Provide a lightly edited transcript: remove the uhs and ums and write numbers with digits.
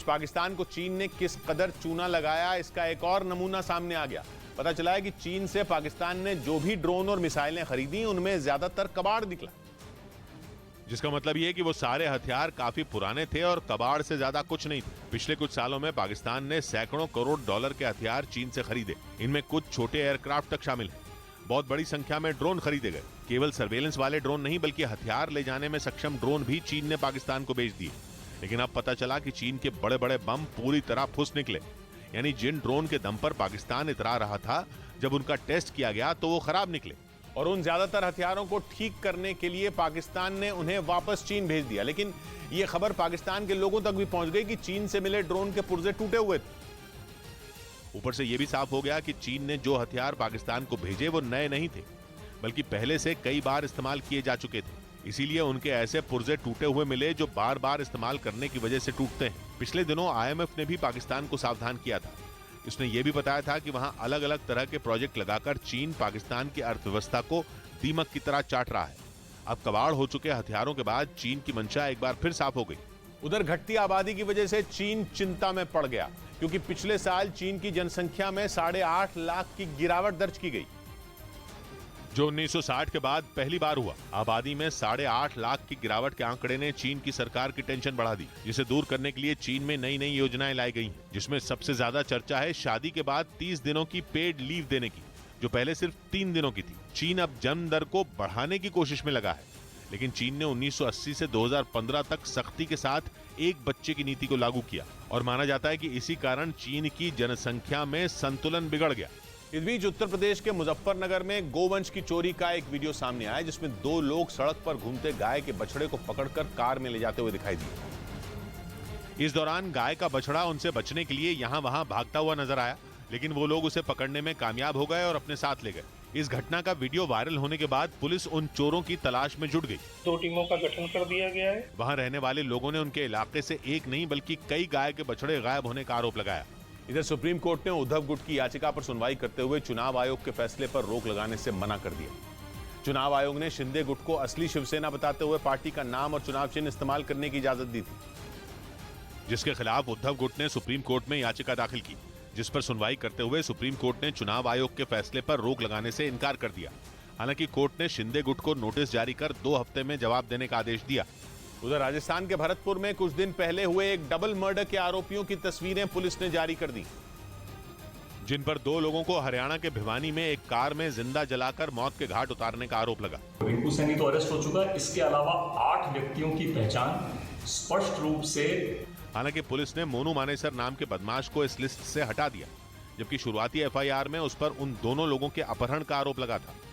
पाकिस्तान को चीन ने किस कदर चूना लगाया, इसका एक और नमूना सामने आ गया। पता चला है कि चीन से पाकिस्तान ने जो भी ड्रोन और मिसाइलें खरीदी उनमें ज्यादातर कबाड़ निकला, जिसका मतलब यह है कि वो सारे हथियार काफी पुराने थे और कबाड़ से ज्यादा कुछ नहीं थे। पिछले कुछ सालों में पाकिस्तान ने सैकड़ों करोड़ डॉलर के हथियार चीन से खरीदे। इनमें कुछ छोटे एयरक्राफ्ट तक शामिल हैं। बहुत बड़ी संख्या में ड्रोन खरीदे गए। केवल सर्वेलेंस वाले ड्रोन नहीं बल्कि हथियार ले जाने में सक्षम ड्रोन भी चीन ने पाकिस्तान को बेच दिए। लेकिन अब पता चला कि चीन के बड़े बड़े बम पूरी तरह फुस निकले। यानी जिन ड्रोन के दम पर पाकिस्तान इतरा रहा था, जब उनका टेस्ट किया गया तो वो खराब निकले और उन ज्यादातर हथियारों को ठीक करने के लिए पाकिस्तान ने उन्हें वापस चीन भेज दिया। लेकिन यह खबर पाकिस्तान के लोगों तक भी पहुंच गई कि चीन से मिले ड्रोन के पुर्जे टूटे हुए थे। ऊपर से यह भी साफ हो गया कि चीन ने जो हथियार पाकिस्तान को भेजे वो नए नहीं थे, बल्कि पहले से कई बार इस्तेमाल किए जा चुके थे। इसीलिए उनके ऐसे पुर्जे टूटे हुए मिले जो बार बार इस्तेमाल करने की वजह से टूटते हैं। पिछले दिनों IMF ने भी पाकिस्तान को सावधान किया था। उसने ये भी बताया था कि वहां अलग अलग तरह के प्रोजेक्ट लगाकर चीन पाकिस्तान की अर्थव्यवस्था को दीमक की तरह चाट रहा है। अब कबाड़ हो चुके हथियारों के बाद चीन की मंशा एक बार फिर साफ हो गई। उधर घटती आबादी की वजह से चीन चिंता में पड़ गया, क्योंकि पिछले साल चीन की जनसंख्या में 8.5 लाख की गिरावट दर्ज की गई, जो 1960 के बाद पहली बार हुआ। आबादी में 8.5 लाख की गिरावट के आंकड़े ने चीन की सरकार की टेंशन बढ़ा दी, जिसे दूर करने के लिए चीन में नई नई योजनाएं लाई गई हैं, जिसमें सबसे ज्यादा चर्चा है शादी के बाद 30 दिनों की पेड लीव देने की, जो पहले सिर्फ 3 दिनों की थी। चीन अब जन्म दर को बढ़ाने की कोशिश में लगा है, लेकिन चीन ने 1980 से 2015 तक सख्ती के साथ एक बच्चे की नीति को लागू किया और माना जाता है कि इसी कारण चीन की जनसंख्या में संतुलन बिगड़ गया। इस बीच उत्तर प्रदेश के मुजफ्फरनगर में गोवंश की चोरी का एक वीडियो सामने आया, जिसमें 2 लोग सड़क पर घूमते गाय के बछड़े को पकड़कर कार में ले जाते हुए दिखाई दिए। इस दौरान गाय का बछड़ा उनसे बचने के लिए यहां वहां भागता हुआ नजर आया, लेकिन वो लोग उसे पकड़ने में कामयाब हो गए और अपने साथ ले गए। इस घटना का वीडियो वायरल होने के बाद पुलिस उन चोरों की तलाश में जुट गई। 2 टीमों का गठन कर दिया गया है। वहां रहने वाले लोगों ने उनके इलाके से एक नहीं बल्कि कई गाय के बछड़े गायब होने का आरोप लगाया। इधर सुप्रीम कोर्ट ने उद्धव गुट की याचिका पर सुनवाई करते हुए चुनाव आयोग के फैसले पर रोक लगाने से मना कर दिया। चुनाव आयोग ने शिंदे गुट को असली शिवसेना बताते हुए पार्टी का नाम और चुनाव चिन्ह इस्तेमाल करने की इजाजत दी थी, जिसके खिलाफ उद्धव गुट ने सुप्रीम कोर्ट में याचिका दाखिल की, जिस पर सुनवाई करते हुए सुप्रीम कोर्ट ने चुनाव आयोग के फैसले पर रोक लगाने से इनकार कर दिया। हालांकि कोर्ट ने शिंदे गुट को नोटिस जारी कर 2 हफ्ते में जवाब देने का आदेश दिया। उधर राजस्थान के भरतपुर में कुछ दिन पहले हुए एक डबल मर्डर के आरोपियों की तस्वीरें पुलिस ने जारी कर दी, जिन पर 2 लोगों को हरियाणा के भिवानी में एक कार में जिंदा जलाकर मौत के घाट उतारने का आरोप लगा। रिंकू सैनी तो अरेस्ट हो चुका है। इसके अलावा 8 व्यक्तियों की पहचान स्पष्ट रूप से। हालांकि पुलिस ने मोनू मानेसर नाम के बदमाश को इस लिस्ट से हटा दिया, जबकि शुरुआती FIR में उस पर उन दोनों लोगों के अपहरण का आरोप लगा था।